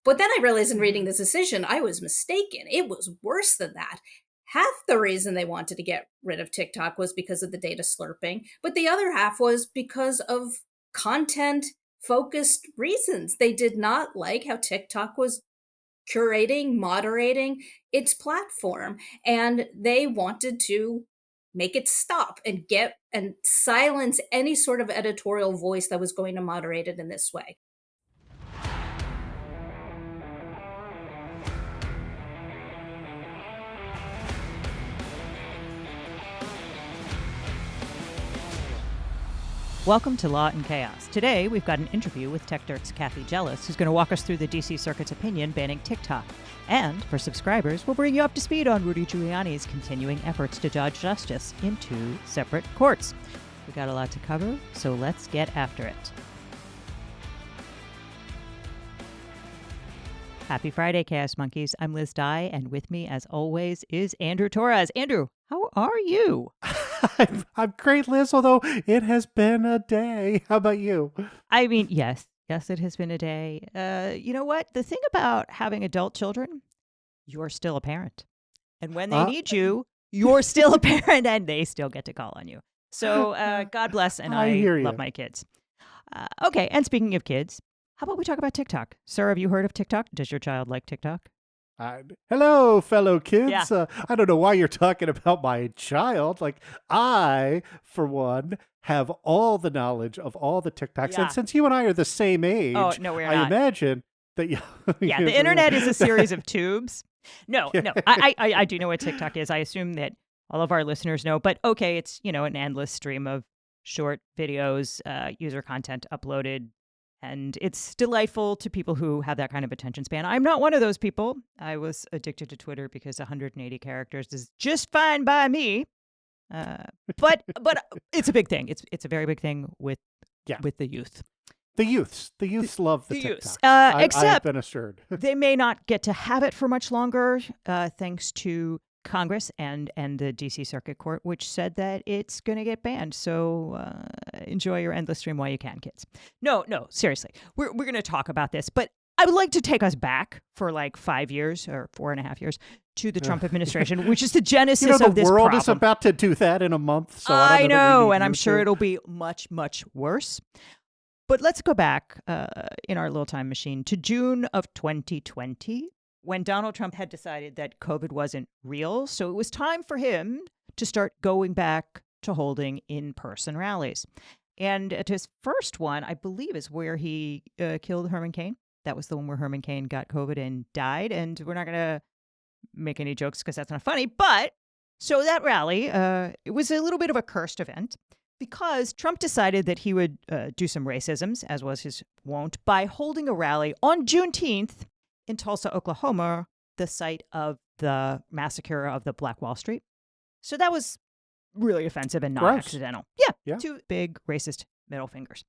But then I realized in reading this decision, I was mistaken. It was worse than that. Half the reason they wanted to get rid of TikTok was because of the data slurping, but the other half was because of content focused reasons. They did not like how TikTok was curating, moderating its platform, and they wanted to make it stop and get and silence any sort of editorial voice that was going to moderate it in this way. Welcome to Law and Chaos. Today, we've got an interview with TechDirt's Kathy Jealous, who's going to walk us through the D.C. Circuit's opinion banning TikTok. And for subscribers, we'll bring you up to speed on Rudy Giuliani's continuing efforts to dodge justice in 2 separate courts. We got a lot to cover, so let's get after it. Happy Friday, Chaos Monkeys. I'm Liz Dye, and with me, as always, is Andrew Torres. Andrew, how are you? I'm great, Liz, although it has been a day. How about you? I mean, yes, it has been a day. You know what? The thing about having adult children, you're still a parent. And when they need you, you're still a parent and they still get to call on you. So God bless, and I love my kids. Okay, and speaking of kids, how about we talk about TikTok? Sir, have you heard of TikTok? Does your child like TikTok? Hello, fellow kids. Yeah. I don't know why you're talking about my child. Like, I, for one, have all the knowledge of all the TikToks. Yeah. And since you and I are the same age, Oh, no, we're I not. imagine that yeah, the internet is a series of tubes. No. I do know what TikTok is. I assume that all of our listeners know. But okay, it's, an endless stream of short videos, user content uploaded. And it's delightful to people who have that kind of attention span. I'm not one of those people. I was addicted to Twitter because 180 characters is just fine by me. But it's a big thing. It's a very big thing with the youth. The youths love the youths. TikToks. Except I've been assured. they may not get to have it for much longer, thanks to Congress and the D.C. Circuit Court, which said that it's going to get banned. So enjoy your endless stream while you can, kids. No, seriously. We're going to talk about this, but I would like to take us back for like 5 years or 4.5 years to the Trump administration, which is the genesis of this problem. The world is problem. about to do that in a month. So I I know, and I'm sure it'll be much, much worse. But let's go back in our little time machine to June of 2020, when Donald Trump had decided that COVID wasn't real. So it was time for him to start going back to holding in-person rallies. And at his first one, I believe, is where he killed Herman Cain. That was the one where Herman Cain got COVID and died. And we're not going to make any jokes because that's not funny. But so that rally, it was a little bit of a cursed event because Trump decided that he would do some racisms, as was his wont, by holding a rally on Juneteenth in Tulsa, Oklahoma, the site of the massacre of the Black Wall Street. So that was really offensive and not accidental. Yeah, 2 big racist middle fingers.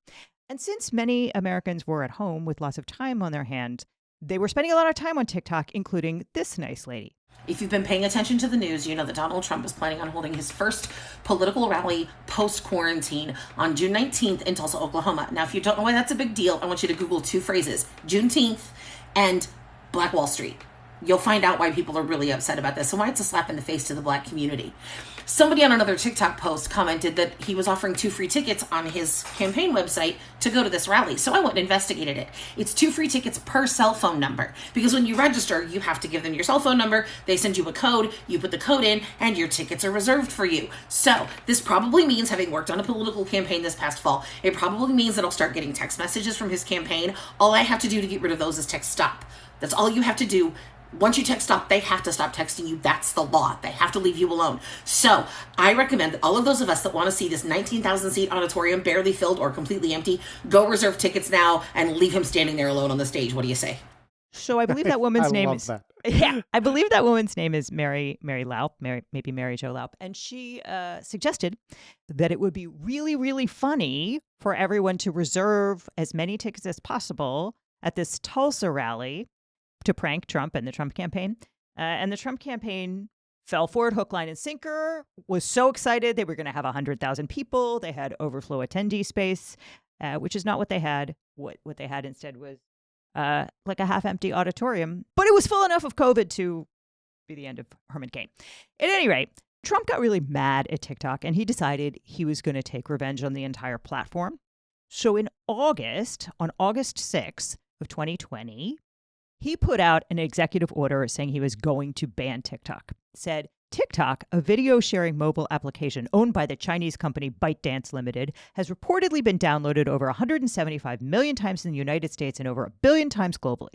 And since many Americans were at home with lots of time on their hands, they were spending a lot of time on TikTok, including this nice lady. If you've been paying attention to the news, you know that Donald Trump is planning on holding his first political rally post-quarantine on June 19th in Tulsa, Oklahoma. Now, if you don't know why that's a big deal, I want you to Google 2 phrases, Juneteenth and Black Wall Street. You'll find out why people are really upset about this and why it's a slap in the face to the Black community. Somebody on another TikTok post commented that he was offering 2 free tickets on his campaign website to go to this rally. So I went and investigated it. It's 2 free tickets per cell phone number, because when you register, you have to give them your cell phone number. They send you a code, you put the code in, and your tickets are reserved for you. So this probably means, having worked on a political campaign this past fall, it probably means that I'll start getting text messages from his campaign. All I have to do to get rid of those is text stop. That's all you have to do. Once you text stop, they have to stop texting you. That's the law. They have to leave you alone. So I recommend that all of those of us that want to see this 19,000 seat auditorium barely filled or completely empty, go reserve tickets now and leave him standing there alone on the stage. What do you say? So I believe that woman's name is that. Yeah, I believe that woman's name is Mary Laup, maybe Mary Jo Laup, and she suggested that it would be really, really funny for everyone to reserve as many tickets as possible at this Tulsa rally to prank Trump and the Trump campaign. And the Trump campaign fell for it hook, line, and sinker, was so excited they were going to have 100,000 people. They had overflow attendee space, which is not what they had. What they had instead was like a half-empty auditorium. But it was full enough of COVID to be the end of Herman Cain. At any rate, Trump got really mad at TikTok, and he decided he was going to take revenge on the entire platform. So on August 6th of 2020, he put out an executive order saying he was going to ban TikTok. It said, TikTok, a video sharing mobile application owned by the Chinese company ByteDance Limited, has reportedly been downloaded over 175 million times in the United States and over 1 billion times globally.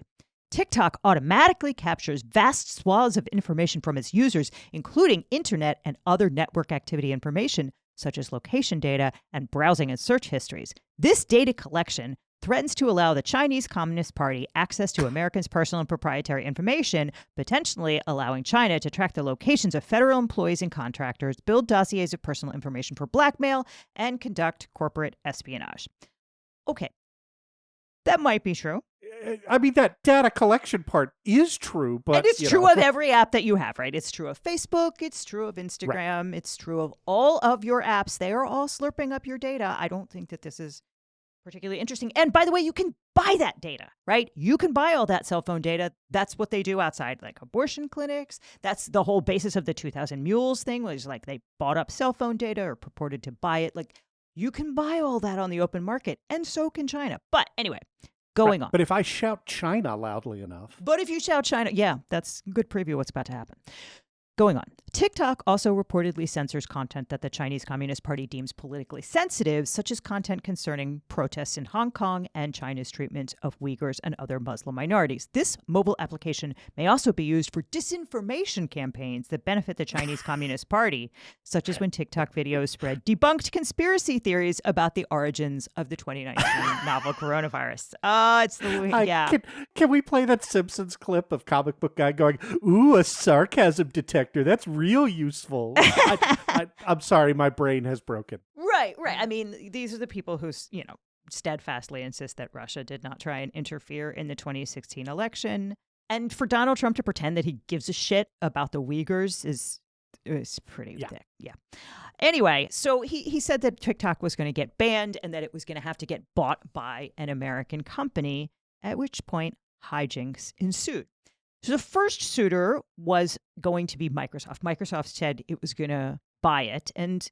TikTok automatically captures vast swaths of information from its users, including internet and other network activity information, such as location data and browsing and search histories. This data collection threatens to allow the Chinese Communist Party access to Americans' personal and proprietary information, potentially allowing China to track the locations of federal employees and contractors, build dossiers of personal information for blackmail, and conduct corporate espionage. Okay, that might be true. I mean, that data collection part is true, but... And it's true of every app that you have, right? It's true of Facebook. It's true of Instagram. Right. It's true of all of your apps. They are all slurping up your data. I don't think that this is particularly interesting. And by the way, you can buy that data, right? You can buy all that cell phone data. That's what they do outside, like abortion clinics. That's the whole basis of the 2000 Mules thing, was like they bought up cell phone data or purported to buy it. Like, you can buy all that on the open market, and so can China. But anyway, going on. But if I shout China loudly enough. But if you shout China, yeah, that's a good preview of what's about to happen. Going on. TikTok also reportedly censors content that the Chinese Communist Party deems politically sensitive, such as content concerning protests in Hong Kong and China's treatment of Uyghurs and other Muslim minorities. This mobile application may also be used for disinformation campaigns that benefit the Chinese Communist Party, such as when TikTok videos spread debunked conspiracy theories about the origins of the 2019 novel coronavirus. It's the Can we play that Simpsons clip of comic book guy going, "Ooh, a sarcasm detector. That's real useful." I'm sorry, my brain has broken. Right. I mean, these are the people who, steadfastly insist that Russia did not try and interfere in the 2016 election. And for Donald Trump to pretend that he gives a shit about the Uyghurs is pretty thick. Yeah. Anyway, so he said that TikTok was going to get banned and that it was going to have to get bought by an American company, at which point hijinks ensued. So the first suitor was going to be Microsoft. Microsoft said it was going to buy it. And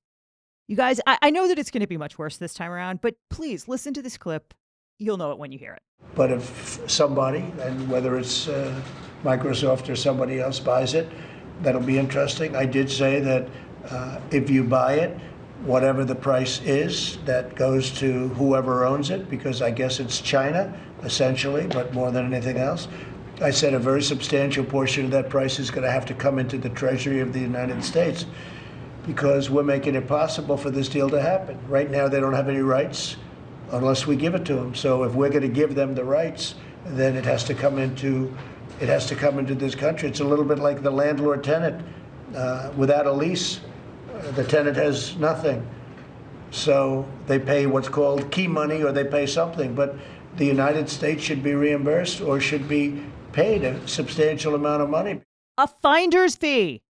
you guys, I know that it's going to be much worse this time around, but please listen to this clip. You'll know it when you hear it. But if somebody, and whether it's Microsoft or somebody else buys it, that'll be interesting. I did say that if you buy it, whatever the price is, that goes to whoever owns it, because I guess it's China, essentially, but more than anything else. I said a very substantial portion of that price is going to have to come into the Treasury of the United States, because we're making it possible for this deal to happen. Right now, they don't have any rights unless we give it to them. So if we're going to give them the rights, then it has to come into this country. It's a little bit like the landlord-tenant. Without a lease, the tenant has nothing. So they pay what's called key money, or they pay something. But the United States should be reimbursed or should be paid a substantial amount of money. A finder's fee.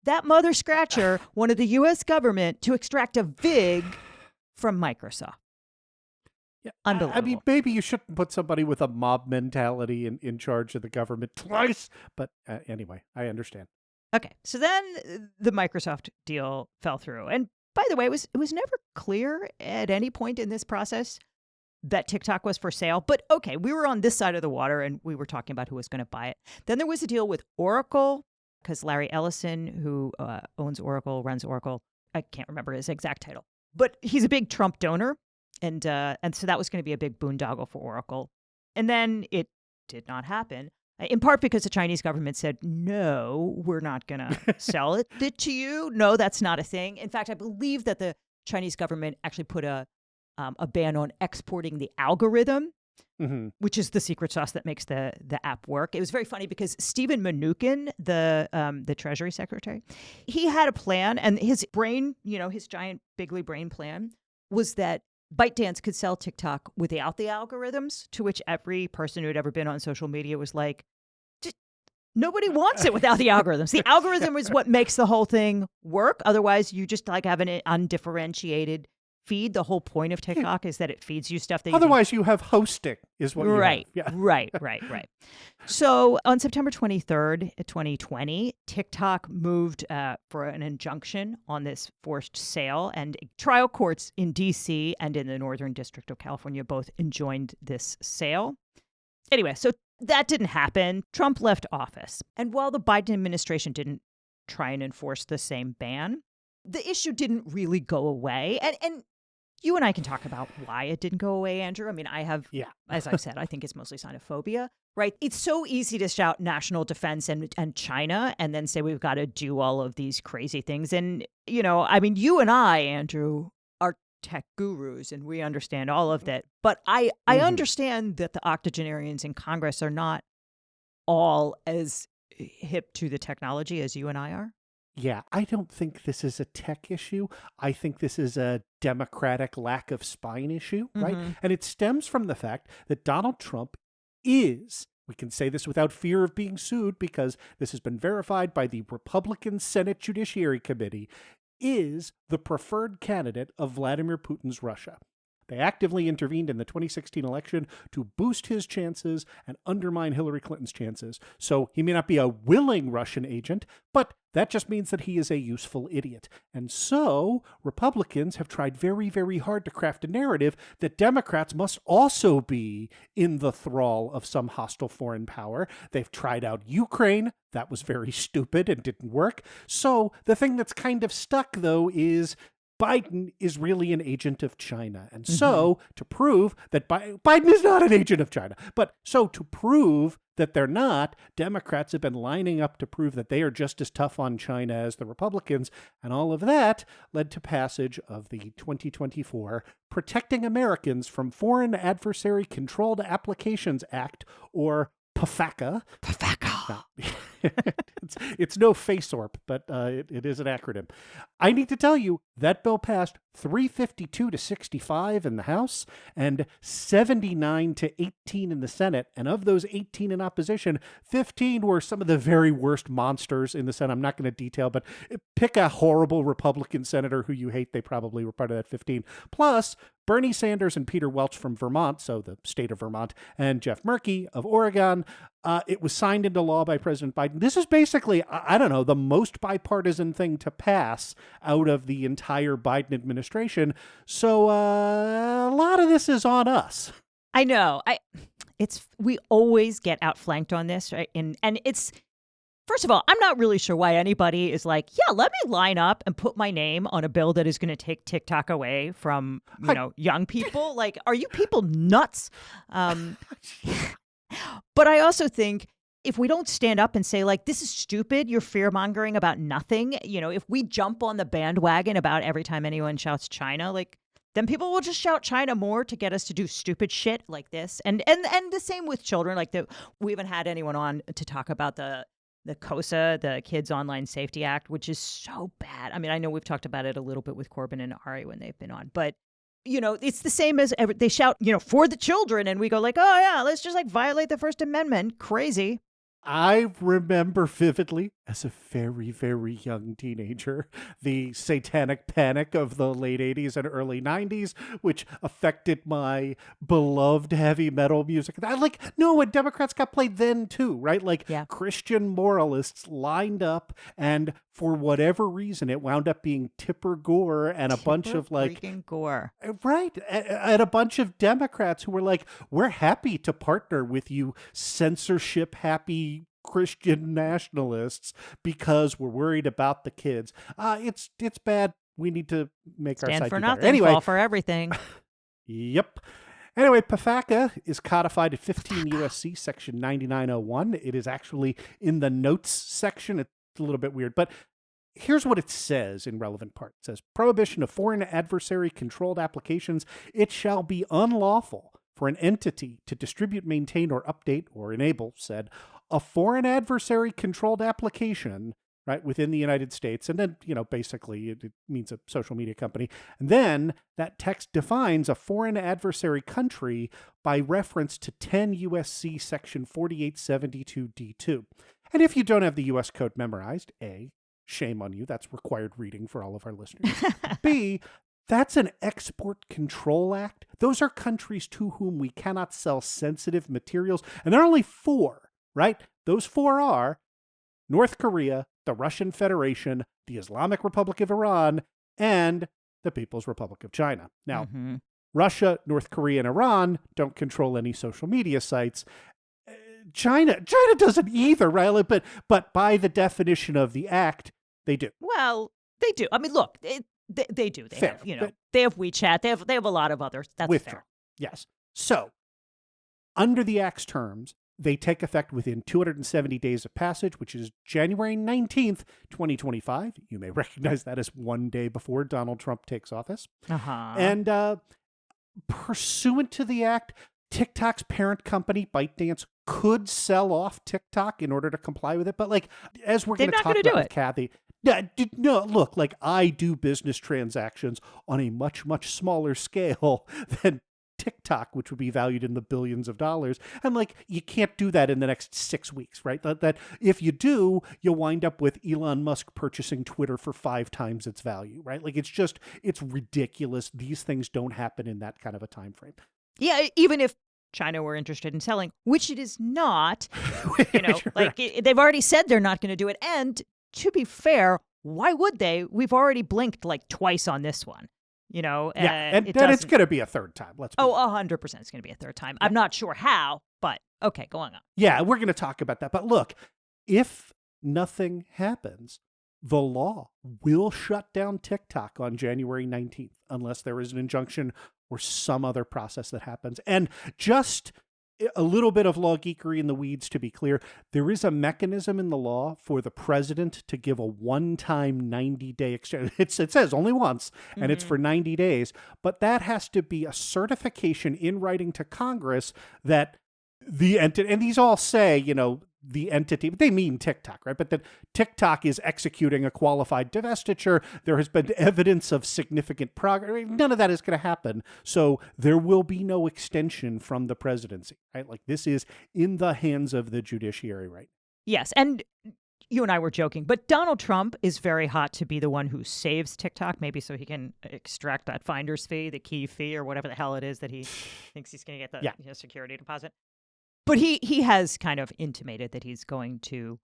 That mother scratcher wanted the U.S. government to extract a VIG from Microsoft. Yeah, unbelievable. I mean, maybe you shouldn't put somebody with a mob mentality in charge of the government twice. But anyway, I understand. Okay, so then the Microsoft deal fell through. And by the way, it was never clear at any point in this process that TikTok was for sale. But okay, we were on this side of the water and we were talking about who was going to buy it. Then there was a deal with Oracle, because Larry Ellison, who owns Oracle, runs Oracle, I can't remember his exact title, but he's a big Trump donor. And so that was going to be a big boondoggle for Oracle. And then it did not happen, in part because the Chinese government said, no, we're not going to sell it to you. No, that's not a thing. In fact, I believe that the Chinese government actually put a ban on exporting the algorithm, which is the secret sauce that makes the app work. It was very funny because Stephen Mnuchin, the Treasury Secretary, he had a plan, and his brain, his giant bigly brain plan was that ByteDance could sell TikTok without the algorithms, to which every person who had ever been on social media was like, nobody wants it without the algorithms. The algorithm is what makes the whole thing work. Otherwise, you just have an undifferentiated feed. The whole point of TikTok is that it feeds you stuff that you Otherwise, you have hosting, is what right, you have. Yeah. right. So on September 23rd, 2020, TikTok moved for an injunction on this forced sale, and trial courts in D.C. and in the Northern District of California both enjoined this sale. Anyway, so that didn't happen. Trump left office. And while the Biden administration didn't try and enforce the same ban, the issue didn't really go away. And you and I can talk about why it didn't go away, Andrew. I mean, I have, as I've said, I think it's mostly xenophobia, right? It's so easy to shout national defense and China and then say we've got to do all of these crazy things. And, you know, I mean, you and I, Andrew, are tech gurus and we understand all of that. But I understand that the octogenarians in Congress are not all as hip to the technology as you and I are. Yeah, I don't think this is a tech issue. I think this is a democratic lack of spine issue, right? And it stems from the fact that Donald Trump is, we can say this without fear of being sued because this has been verified by the Republican Senate Judiciary Committee, is the preferred candidate of Vladimir Putin's Russia. They actively intervened in the 2016 election to boost his chances and undermine Hillary Clinton's chances. So he may not be a willing Russian agent, but that just means that he is a useful idiot. And so Republicans have tried very, very hard to craft a narrative that Democrats must also be in the thrall of some hostile foreign power. They've tried out Ukraine. That was very stupid and didn't work. So the thing that's kind of stuck, though, is Biden is really an agent of China. And so to prove that Biden is not an agent of China, but so to prove that they're not, Democrats have been lining up to prove that they are just as tough on China as the Republicans. And all of that led to passage of the 2024 Protecting Americans from Foreign Adversary Controlled Applications Act, or PAFACA. It's no face-orp, but it is an acronym. I need to tell you, that bill passed 352 to 65 in the House and 79 to 18 in the Senate. And of those 18 in opposition, 15 were some of the very worst monsters in the Senate. I'm not going to detail, but pick a horrible Republican senator who you hate. They probably were part of that 15. Plus, Bernie Sanders and Peter Welch from Vermont, so the state of Vermont, and Jeff Merkey of Oregon. It was signed into law by President Biden. This is basically, I don't know, the most bipartisan thing to pass out of the entire Biden administration. So a lot of this is on us. I know. We always get outflanked on this, right? And it's, first of all, I'm not really sure why anybody is like, yeah, let me line up and put my name on a bill that is going to take TikTok away from, young people. Like, are you people nuts? But I also think if we don't stand up and say, like, this is stupid, you're fear-mongering about nothing, if we jump on the bandwagon about every time anyone shouts China, like, then people will just shout China more to get us to do stupid shit like this. And the same with children. Like, we haven't had anyone on to talk about the COSA, the Kids Online Safety Act, which is so bad. I mean, I know we've talked about it a little bit with Corbin and Ari when they've been on, but it's the same as they shout, for the children, and we go like, oh yeah, let's just like violate the First Amendment. Crazy. I remember vividly, as a very, very young teenager, the satanic panic of the late 80s and early 90s, which affected my beloved heavy metal music. And Democrats got played then too, right? Christian moralists lined up, and for whatever reason, it wound up being Tipper Gore and a bunch of Gore. Right. And a bunch of Democrats who were like, we're happy to partner with you censorship happy Christian nationalists because we're worried about the kids. It's bad. We need to make our side for better. nothing, Anyway, fall for everything. Yep. Anyway, PAFACA is codified at 15 USC section 9901. It is actually in the notes section. It's a little bit weird, but here's what it says in relevant part. It says, prohibition of foreign adversary controlled applications. It shall be unlawful for an entity to distribute, maintain, or update, or enable, said, a foreign adversary controlled application, right, within the United States. And then, basically it means a social media company. And then that text defines a foreign adversary country by reference to 10 USC section 4872 D2. And if you don't have the US code memorized, A, shame on you. That's required reading for all of our listeners. B, That's an export control act. Those are countries to whom we cannot sell sensitive materials. And there are only 4, right? Those 4 are North Korea, the Russian Federation, the Islamic Republic of Iran, and the People's Republic of China. Now, Russia, North Korea, and Iran don't control any social media sites. China doesn't either, right? But by the definition of the act, they do. Well, they do. I mean, look, they do. They Fair, have, they have WeChat. They have a lot of others. That's withdraw. fair. Yes. So, under the act's terms, they take effect within 270 days of passage, which is January 19th, 2025. You may recognize that as one day before Donald Trump takes office. And pursuant to the act, TikTok's parent company, ByteDance, could sell off TikTok in order to comply with it. But as we're going to talk about with Kathy, no, look, I do business transactions on a much, much smaller scale than TikTok, which would be valued in the billions of dollars. And you can't do that in the next 6 weeks, right? That if you do, you'll wind up with Elon Musk purchasing Twitter for 5 times its value, right? It's ridiculous. These things don't happen in that kind of a time frame. Yeah, even if China were interested in selling, which it is not, they've already said they're not going to do it. And to be fair, why would they? We've already blinked twice on this one. And it's going to be a third time. 100% it's going to be a third time. I'm not sure how, but okay, going on. Yeah, we're going to talk about that. But look, if nothing happens, the law will shut down TikTok on January 19th, unless there is an injunction or some other process that happens. And just a little bit of law geekery in the weeds, to be clear, there is a mechanism in the law for the president to give a one-time 90-day extension. It says only once, and it's for 90 days. But that has to be a certification in writing to Congress that the entity, and these all say, the entity, but they mean TikTok, right? But that TikTok is executing a qualified divestiture. There has been evidence of significant progress. None of that is going to happen. So there will be no extension from the presidency, right? This is in the hands of the judiciary, right? Yes. And you and I were joking, but Donald Trump is very hot to be the one who saves TikTok, maybe so he can extract that finder's fee, the key fee, or whatever the hell it is that he thinks he's going to get the security deposit. But he has kind of intimated that he's going to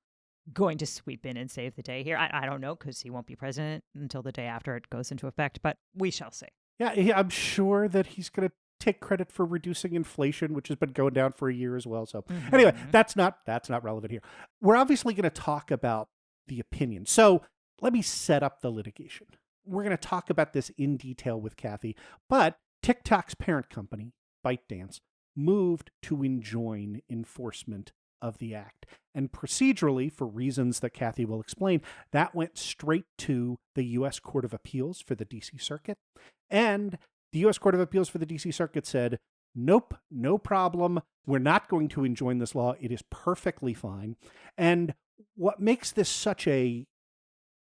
sweep in and save the day here. I don't know, because he won't be president until the day after it goes into effect, but we shall see. Yeah, I'm sure that he's going to take credit for reducing inflation, which has been going down for a year as well. So anyway, that's not relevant here. We're obviously going to talk about the opinion. So let me set up the litigation. We're going to talk about this in detail with Kathy, but TikTok's parent company, ByteDance, moved to enjoin enforcement of the act. And procedurally, for reasons that Kathy will explain, that went straight to the U.S. Court of Appeals for the D.C. Circuit. And the U.S. Court of Appeals for the D.C. Circuit said, nope, no problem. We're not going to enjoin this law. It is perfectly fine. And what makes this such a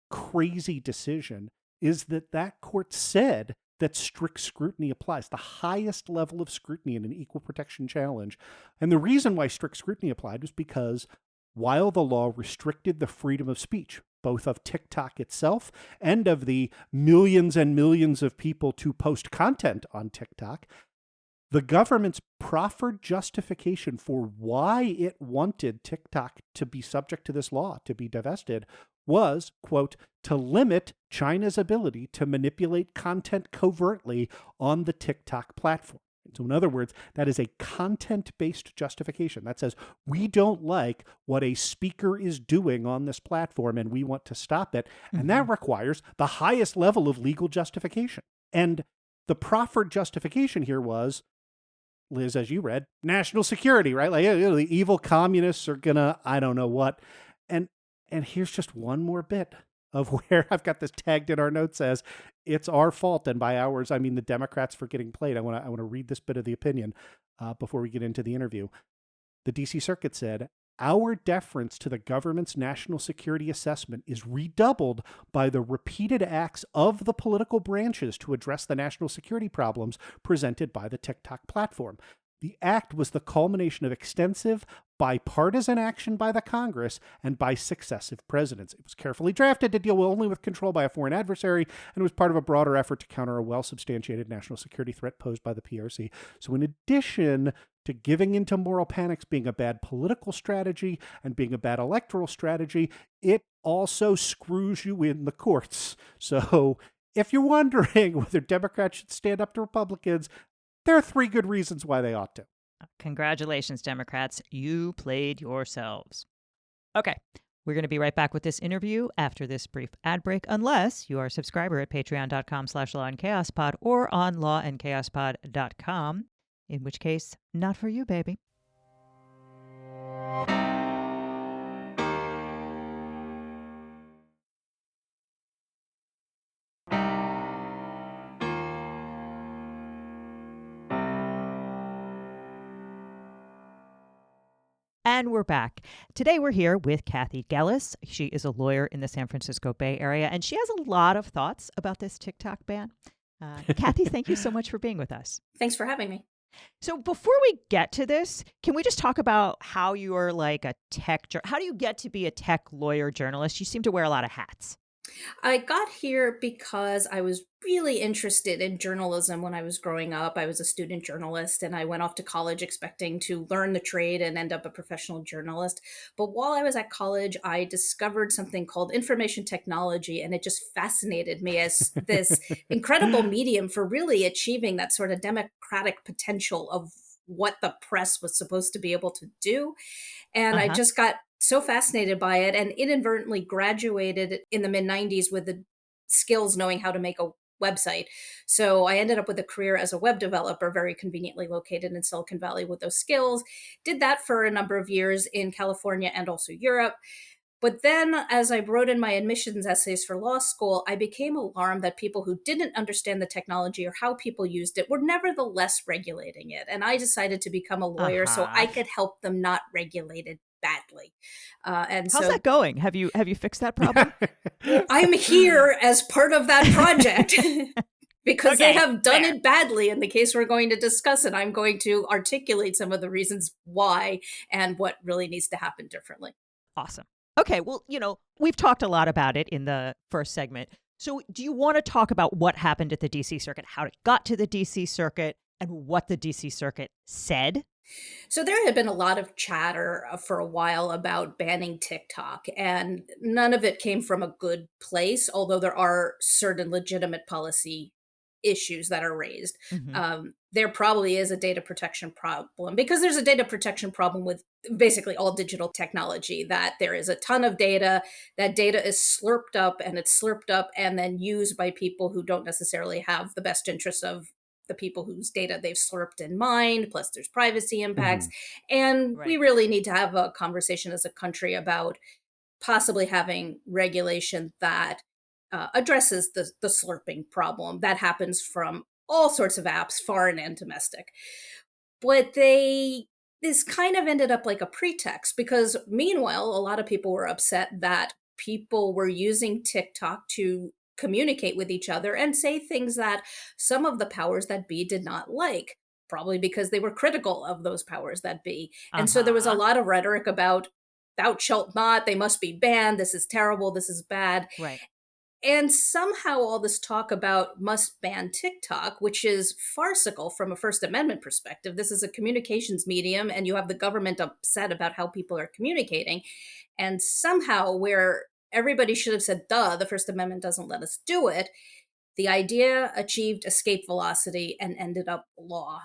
crazy decision is that court said that strict scrutiny applies, the highest level of scrutiny in an equal protection challenge. And the reason why strict scrutiny applied was because while the law restricted the freedom of speech, both of TikTok itself and of the millions and millions of people to post content on TikTok, the government's proffered justification for why it wanted TikTok to be subject to this law, to be divested, was, quote, to limit China's ability to manipulate content covertly on the TikTok platform. So in other words, that is a content-based justification. That says, we don't like what a speaker is doing on this platform and we want to stop it. And that requires the highest level of legal justification. And the proffered justification here was, Liz, as you read, national security, right? The evil communists are gonna, I don't know what. And here's just one more bit of where I've got this tagged in our notes as it's our fault. And by ours, I mean the Democrats for getting played. I want to read this bit of the opinion before we get into the interview. The D.C. Circuit said, our deference to the government's national security assessment is redoubled by the repeated acts of the political branches to address the national security problems presented by the TikTok platform. The act was the culmination of extensive bipartisan action by the Congress and by successive presidents. It was carefully drafted to deal only with control by a foreign adversary, and was part of a broader effort to counter a well-substantiated national security threat posed by the PRC. So in addition to giving into moral panics being a bad political strategy and being a bad electoral strategy, it also screws you in the courts. So if you're wondering whether Democrats should stand up to Republicans, there are 3 good reasons why they ought to. Congratulations, Democrats. You played yourselves. Okay, we're going to be right back with this interview after this brief ad break, unless you are a subscriber at patreon.com/lawandchaospod or on lawandchaospod.com, in which case, not for you, baby. And we're back. Today we're here with Kathy Gellis. She is a lawyer in the San Francisco Bay Area, and she has a lot of thoughts about this TikTok ban. Kathy, thank you so much for being with us. Thanks for having me. So before we get to this, can we just talk about how you are like a how do you get to be a tech lawyer journalist? You seem to wear a lot of hats. I got here because I was really interested in journalism when I was growing up. I was a student journalist and I went off to college expecting to learn the trade and end up a professional journalist. But while I was at college, I discovered something called information technology, and it just fascinated me as this incredible medium for really achieving that sort of democratic potential of what the press was supposed to be able to do. And I just got so fascinated by it and inadvertently graduated in the mid-90s with the skills knowing how to make a website. So I ended up with a career as a web developer, very conveniently located in Silicon Valley with those skills. Did that for a number of years in California and also Europe. But then as I wrote in my admissions essays for law school, I became alarmed that people who didn't understand the technology or how people used it were nevertheless regulating it. And I decided to become a lawyer so I could help them not regulate it badly. How's that going? Have you fixed that problem? I'm here as part of that project. Because they have done it badly in the case we're going to discuss, and I'm going to articulate some of the reasons why and what really needs to happen differently. Awesome. Okay, well, we've talked a lot about it in the first segment. So do you want to talk about what happened at the D.C. Circuit, how it got to the D.C. Circuit, and what the D.C. Circuit said? So there had been a lot of chatter for a while about banning TikTok, and none of it came from a good place, although there are certain legitimate policy issues that are raised. There probably is a data protection problem, because there's a data protection problem with basically all digital technology, that there is a ton of data. That data is slurped up and then used by people who don't necessarily have the best interests of the people whose data they've slurped in mind. Plus there's privacy impacts. And we really need to have a conversation as a country about possibly having regulation that addresses the slurping problem that happens from all sorts of apps, foreign and domestic. But this kind of ended up like a pretext, because meanwhile, a lot of people were upset that people were using TikTok to communicate with each other and say things that some of the powers that be did not like, probably because they were critical of those powers that be. And so there was a lot of rhetoric about thou shalt not, they must be banned, this is terrible, this is bad. Right. And somehow all this talk about must ban TikTok, which is farcical from a First Amendment perspective. This is a communications medium, and you have the government upset about how people are communicating. And somehow, where everybody should have said, duh, the First Amendment doesn't let us do it, the idea achieved escape velocity and ended up law.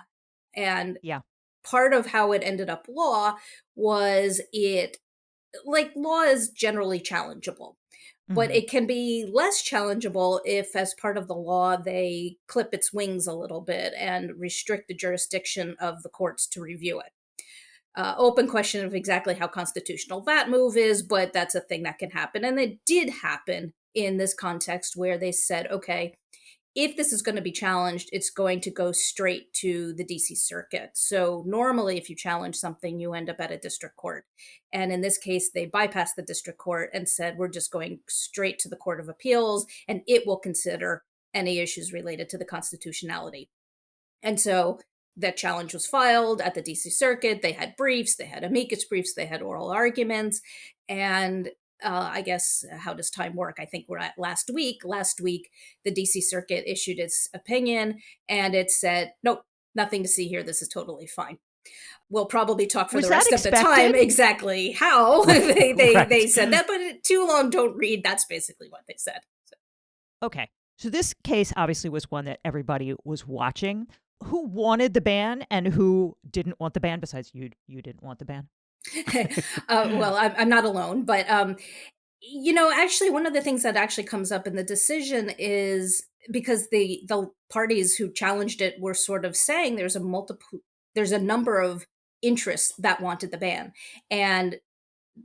And part of how it ended up law was law is generally challengeable. But it can be less challengeable if, as part of the law, they clip its wings a little bit and restrict the jurisdiction of the courts to review it. Open question of exactly how constitutional that move is, but that's a thing that can happen. And it did happen in this context where they said, okay, if this is going to be challenged, it's going to go straight to the DC Circuit. So normally, if you challenge something, you end up at a district court. And in this case, they bypassed the district court and said, we're just going straight to the Court of Appeals, and it will consider any issues related to the constitutionality. And so that challenge was filed at the DC Circuit. They had briefs, they had amicus briefs, they had oral arguments. And I guess, how does time work? I think we're at last week. Last week, the DC Circuit issued its opinion and it said, nope, nothing to see here. This is totally fine. We'll probably talk for Was the that rest of the expected? time exactly how Right. they said that, but too long, don't read. That's basically what they said. So. Okay. So this case obviously was one that everybody was watching. Who wanted the ban and who didn't want the ban? Besides you didn't want the ban. Well, I'm not alone, but actually, one of the things that actually comes up in the decision is because the parties who challenged it were sort of saying there's a number of interests that wanted the ban, and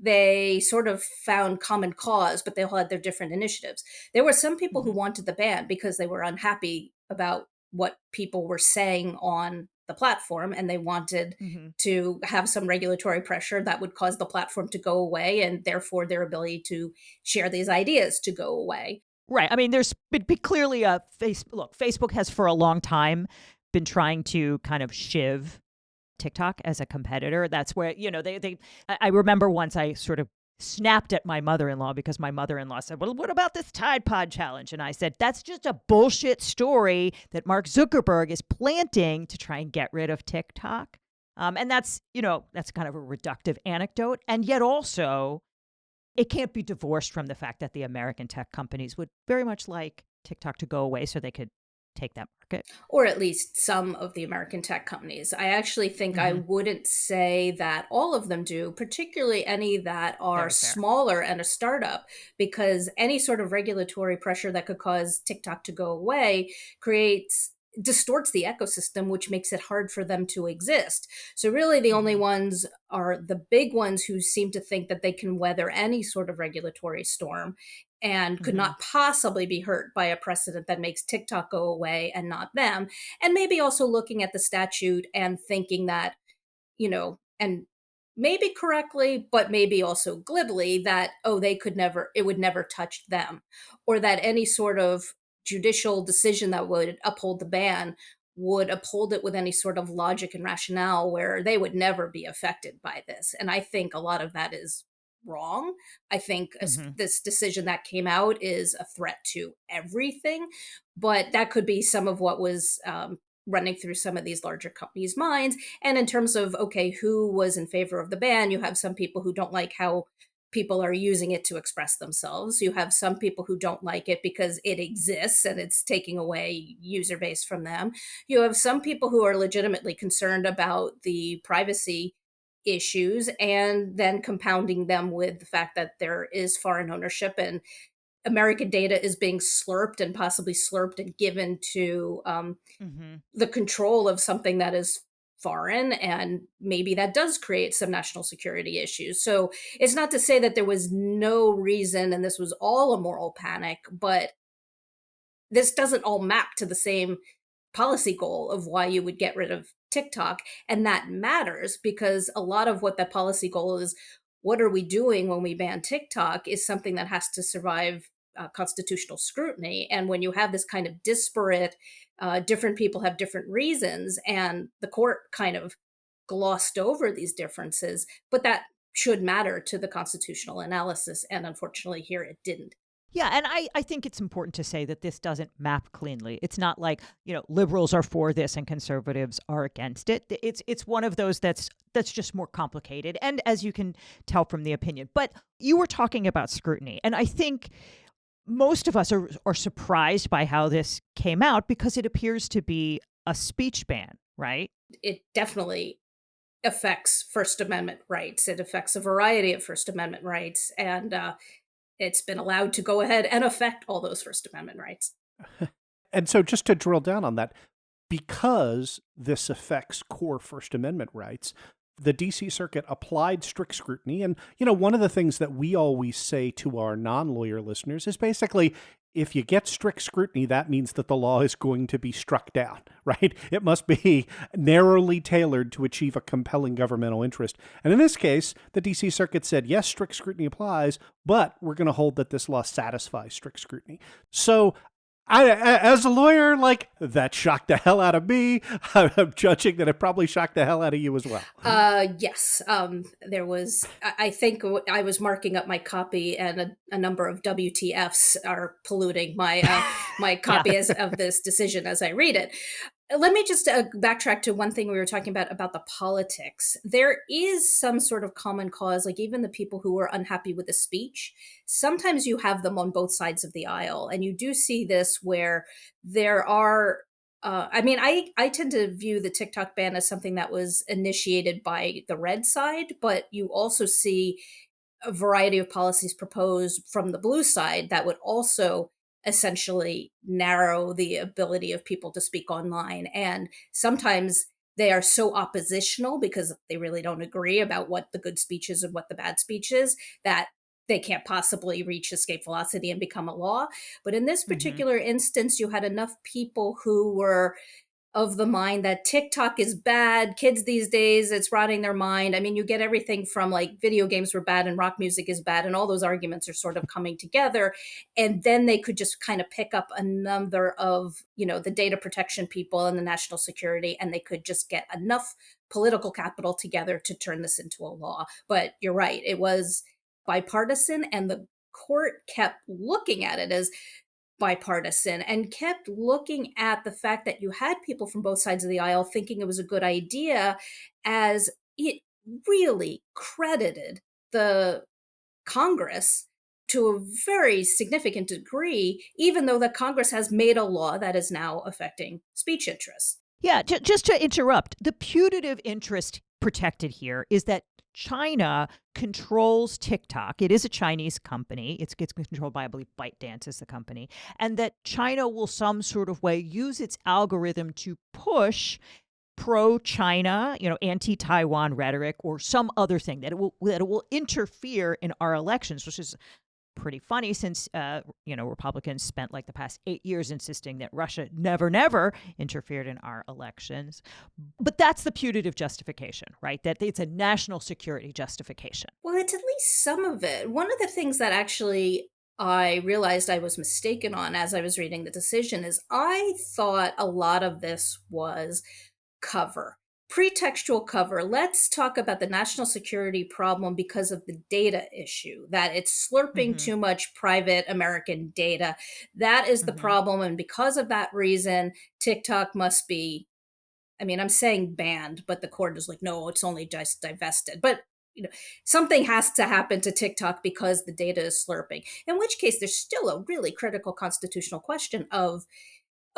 they sort of found common cause, but they all had their different initiatives. There were some people who wanted the ban because they were unhappy about what people were saying on the platform, and they wanted to have some regulatory pressure that would cause the platform to go away, and therefore their ability to share these ideas to go away. Right. I mean, there's been clearly a look, Facebook has for a long time been trying to kind of shiv TikTok as a competitor. That's where, I remember once I sort of snapped at my mother-in-law because my mother-in-law said, well, what about this Tide Pod challenge? And I said, that's just a bullshit story that Mark Zuckerberg is planting to try and get rid of TikTok. And that's kind of a reductive anecdote. And yet also, it can't be divorced from the fact that the American tech companies would very much like TikTok to go away so they could take that market. Or at least some of the American tech companies. I actually think I wouldn't say that all of them do, particularly any that are smaller and a startup, because any sort of regulatory pressure that could cause TikTok to go away distorts the ecosystem, which makes it hard for them to exist. So really the only ones are the big ones who seem to think that they can weather any sort of regulatory storm and could not possibly be hurt by a precedent that makes TikTok go away and not them. And maybe also looking at the statute and thinking that, and maybe correctly, but maybe also glibly that, it would never touch them, or that any sort of judicial decision that would uphold the ban would uphold it with any sort of logic and rationale where they would never be affected by this. And I think a lot of that is wrong. I think this decision that came out is a threat to everything, but that could be some of what was running through some of these larger companies' minds. And in terms of, who was in favor of the ban, you have some people who don't like how people are using it to express themselves. You have some people who don't like it because it exists and it's taking away user base from them. You have some people who are legitimately concerned about the privacy issues, and then compounding them with the fact that there is foreign ownership and American data is being slurped and possibly slurped and given to the control of something that is foreign, and maybe that does create some national security issues. So it's not to say that there was no reason and this was all a moral panic, but this doesn't all map to the same policy goal of why you would get rid of TikTok. And that matters because a lot of what that policy goal is, what are we doing when we ban TikTok, is something that has to survive constitutional scrutiny. And when you have this kind of disparate, different people have different reasons, and the court kind of glossed over these differences, but that should matter to the constitutional analysis. And unfortunately here it didn't. Yeah, and I think it's important to say that this doesn't map cleanly. It's not like, liberals are for this and conservatives are against it. It's one of those that's just more complicated, and as you can tell from the opinion. But you were talking about scrutiny, and I think most of us are surprised by how this came out because it appears to be a speech ban, right? It definitely affects First Amendment rights. It affects a variety of First Amendment rights, and it's been allowed to go ahead and affect all those First Amendment rights. And so just to drill down on that, because this affects core First Amendment rights, the DC Circuit applied strict scrutiny. And, one of the things that we always say to our non-lawyer listeners is basically, if you get strict scrutiny, that means that the law is going to be struck down, right? It must be narrowly tailored to achieve a compelling governmental interest. And in this case, the DC Circuit said, yes, strict scrutiny applies, but we're going to hold that this law satisfies strict scrutiny. So As a lawyer, like, that shocked the hell out of me. I'm judging that it probably shocked the hell out of you as well. Yes. There was, I think I was marking up my copy, and a number of WTFs are polluting my my copy of this decision as I read it. Let me just backtrack to one thing we were talking about the politics. There is some sort of common cause, like even the people who are unhappy with the speech. Sometimes you have them on both sides of the aisle, and you do see this where there are. I mean, I tend to view the TikTok ban as something that was initiated by the red side, but you also see a variety of policies proposed from the blue side that would also essentially narrow the ability of people to speak online. And sometimes they are so oppositional because they really don't agree about what the good speech is and what the bad speech is, that they can't possibly reach escape velocity and become a law. But in this particular instance, you had enough people who were of the mind that TikTok is bad. Kids these days, it's rotting their mind. I mean, you get everything from like video games were bad and rock music is bad, and all those arguments are sort of coming together. And then they could just kind of pick up a number of, the data protection people and the national security, and they could just get enough political capital together to turn this into a law. But you're right, it was bipartisan, and the court kept looking at it as bipartisan and kept looking at the fact that you had people from both sides of the aisle thinking it was a good idea, as it really credited the Congress to a very significant degree, even though the Congress has made a law that is now affecting speech interests. Yeah, just to interrupt, the putative interest protected here is that China controls TikTok. It is a Chinese company. It's controlled by, I believe, ByteDance is the company. And that China will some sort of way use its algorithm to push pro-China, anti-Taiwan rhetoric or some other thing, that it will interfere in our elections, which is pretty funny since, Republicans spent like the past 8 years insisting that Russia never interfered in our elections. But that's the putative justification, right? That it's a national security justification. Well, it's at least some of it. One of the things that actually I realized I was mistaken on as I was reading the decision is I thought a lot of this was cover. Pretextual cover. Let's talk about the national security problem because of the data issue, that it's slurping too much private American data. That is the problem. And because of that reason, TikTok must be, I'm saying banned, but the court is like, no, it's only just divested. But something has to happen to TikTok because the data is slurping. In which case, there's still a really critical constitutional question of,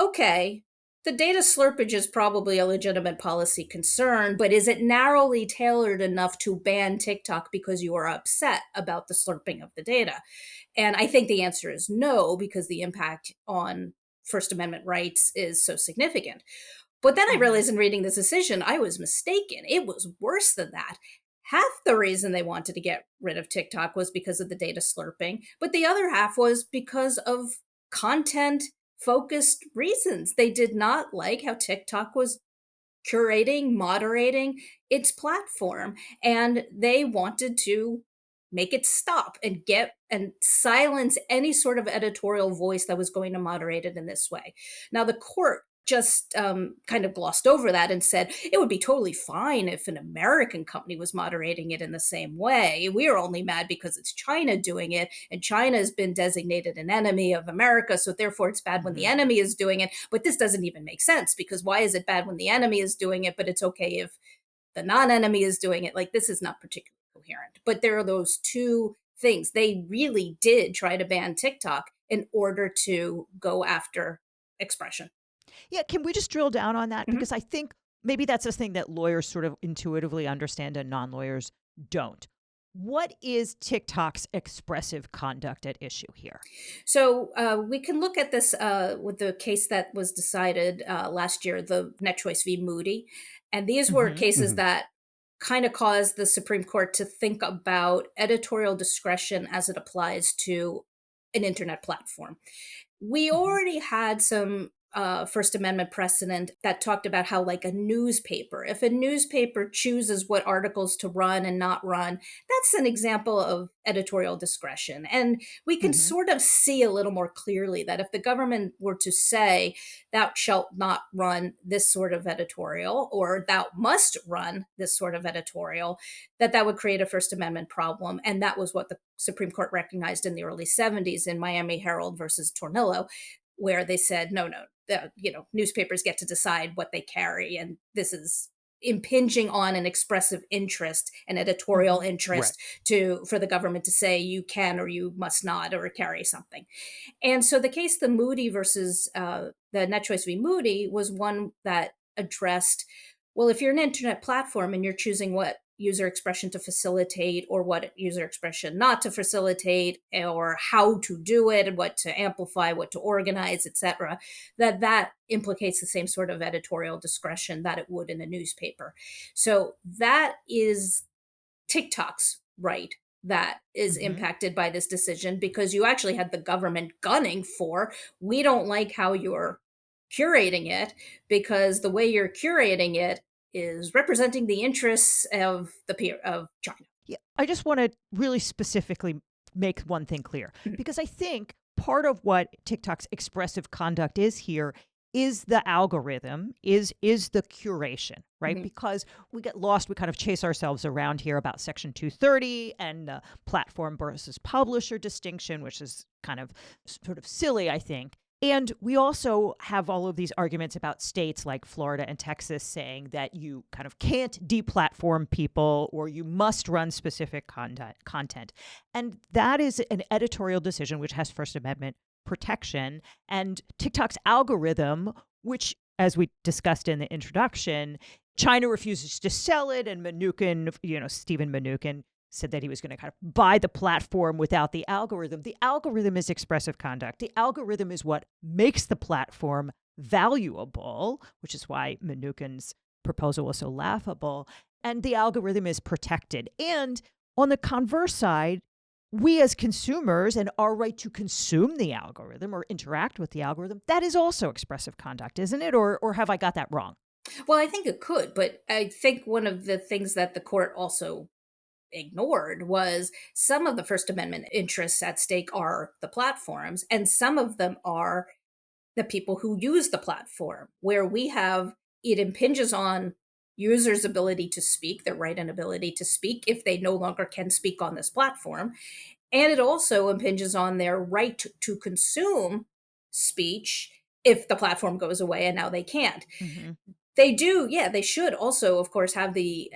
okay, the data slurpage is probably a legitimate policy concern, but is it narrowly tailored enough to ban TikTok because you are upset about the slurping of the data? And I think the answer is no, because the impact on First Amendment rights is so significant. But then I realized in reading this decision, I was mistaken. It was worse than that. Half the reason they wanted to get rid of TikTok was because of the data slurping, but the other half was because of content focused reasons. They did not like how TikTok was curating, moderating its platform, and they wanted to make it stop and silence any sort of editorial voice that was going to moderate it in this way. Now, the court just kind of glossed over that and said it would be totally fine if an American company was moderating it in the same way. We're only mad because it's China doing it, and China has been designated an enemy of America, so therefore it's bad when the enemy is doing it. But this doesn't even make sense, because why is it bad when the enemy is doing it, but it's okay if the non-enemy is doing it? Like, this is not particularly coherent. But there are those two things. They really did try to ban TikTok in order to go after expression. Yeah, can we just drill down on that? Because I think maybe that's a thing that lawyers sort of intuitively understand and non-lawyers don't. What is TikTok's expressive conduct at issue here? So we can look at this with the case that was decided last year, the Net Choice v. Moody. And these were cases that kind of caused the Supreme Court to think about editorial discretion as it applies to an internet platform. We already had some First Amendment precedent that talked about how, like, a newspaper, if a newspaper chooses what articles to run and not run, that's an example of editorial discretion. And we can sort of see a little more clearly that if the government were to say, thou shalt not run this sort of editorial, or thou must run this sort of editorial, that would create a First Amendment problem. And that was what the Supreme Court recognized in the early 70s in Miami Herald versus Tornillo, where they said, no, newspapers get to decide what they carry, and this is impinging on an expressive interest, an editorial interest, for the government to say you can or you must not or carry something. And so the case, the Moody versus the Net Choice v. Moody, was one that addressed, well, if you're an internet platform and you're choosing what user expression to facilitate or what user expression not to facilitate, or how to do it and what to amplify, what to organize, etc., that implicates the same sort of editorial discretion that it would in a newspaper. So that is TikTok's right that is impacted by this decision, because you actually had the government gunning for, we don't like how you're curating it, because the way you're curating it is representing the interests of China. Yeah, I just want to really specifically make one thing clear, because I think part of what TikTok's expressive conduct is here is the algorithm, is the curation, right? Because we get lost, we kind of chase ourselves around here about Section 230 and the platform versus publisher distinction, which is kind of sort of silly, I think. And we also have all of these arguments about states like Florida and Texas saying that you kind of can't deplatform people, or you must run specific content. And that is an editorial decision which has First Amendment protection. And TikTok's algorithm, which, as we discussed in the introduction, China refuses to sell it, and Mnuchin, Stephen Mnuchin, said that he was going to kind of buy the platform without the algorithm. The algorithm is expressive conduct. The algorithm is what makes the platform valuable, which is why Mnuchin's proposal was so laughable. And the algorithm is protected. And on the converse side, we as consumers and our right to consume the algorithm or interact with the algorithm, that is also expressive conduct, isn't it? Or have I got that wrong? Well, I think it could, but I think one of the things that the court also ignored was some of the First Amendment interests at stake are the platforms, and some of them are the people who use the platform, where it impinges on users' ability to speak, their right and ability to speak if they no longer can speak on this platform. And it also impinges on their right to consume speech if the platform goes away and now they can't. They should also, of course, have the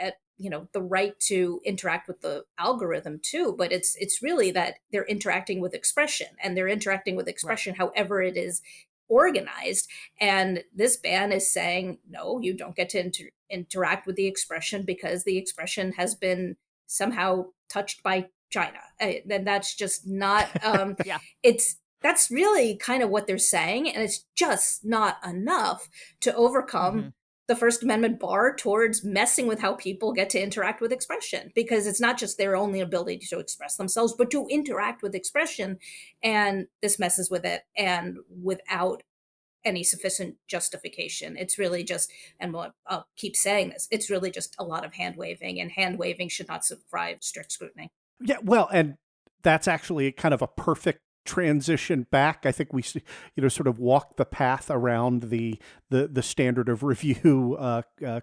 right to interact with the algorithm too, but it's really that they're interacting with expression, and they're interacting with expression however it is organized. And this ban is saying, no, you don't get to interact with the expression because the expression has been somehow touched by China. And that's just not, that's really kind of what they're saying. And it's just not enough to overcome the First Amendment bar towards messing with how people get to interact with expression, because it's not just their only ability to express themselves, but to interact with expression. And this messes with it, and without any sufficient justification. It's really just, and I'll keep saying this, it's really just a lot of hand waving, and hand waving should not survive strict scrutiny. Yeah, well, and that's actually kind of a perfect transition back. I think we, sort of walk the path around the standard of review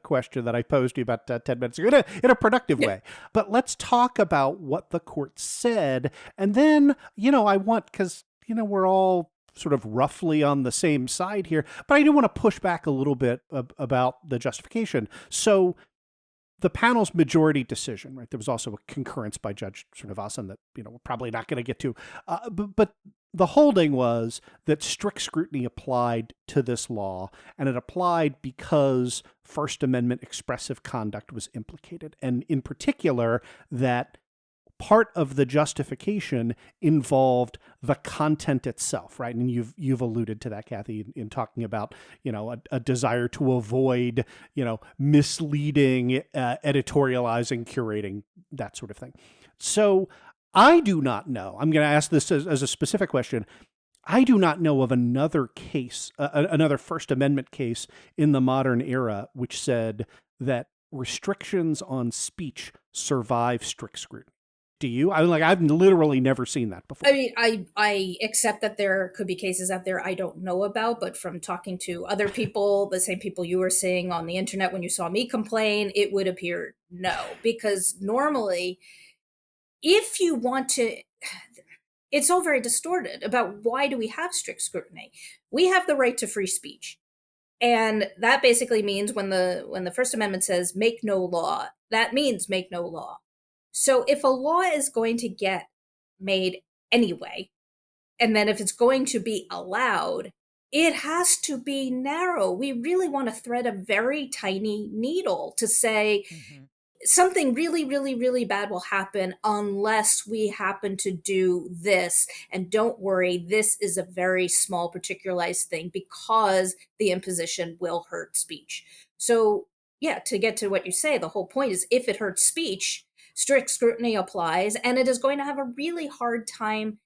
question that I posed to you about 10 minutes ago in a productive way. But let's talk about what the court said. And then, I want, because, we're all sort of roughly on the same side here, but I do want to push back a little bit about the justification. So the panel's majority decision, right? There was also a concurrence by Judge Srinivasan that, we're probably not going to get to. But the holding was that strict scrutiny applied to this law, and it applied because First Amendment expressive conduct was implicated. And in particular, that part of the justification involved the content itself, right? And you've alluded to that, Kathy, in talking about, a desire to avoid, misleading, editorializing, curating, that sort of thing. So I do not know. I'm going to ask this as a specific question. I do not know of another case, another First Amendment case in the modern era, which said that restrictions on speech survive strict scrutiny. Do you? I've literally never seen that before. I mean, I accept that there could be cases out there I don't know about, but from talking to other people, the same people you were seeing on the internet when you saw me complain, it would appear no. Because normally, if you want to, it's all very distorted about why do we have strict scrutiny. We have the right to free speech, and that basically means when the First Amendment says make no law, that means make no law. So if a law is going to get made anyway, and then if it's going to be allowed, it has to be narrow. We really want to thread a very tiny needle to say something really, really, really bad will happen unless we happen to do this. And don't worry, this is a very small, particularized thing because the imposition will hurt speech. So, yeah, to get to what you say, the whole point is if it hurts speech, strict scrutiny applies, and it is going to have a really hard time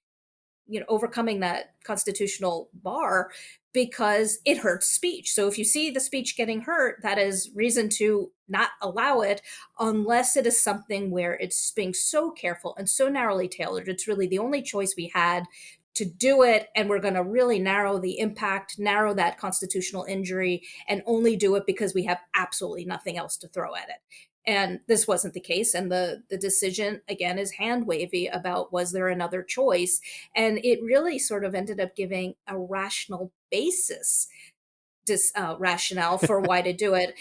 overcoming that constitutional bar because it hurts speech. So if you see the speech getting hurt, that is reason to not allow it unless it is something where it's being so careful and so narrowly tailored. It's really the only choice we had to do it, and we're going to really narrow the impact, narrow that constitutional injury, and only do it because we have absolutely nothing else to throw at it. And this wasn't the case. And the decision, again, is hand wavy about was there another choice? And it really sort of ended up giving a rational basis, rationale for why to do it.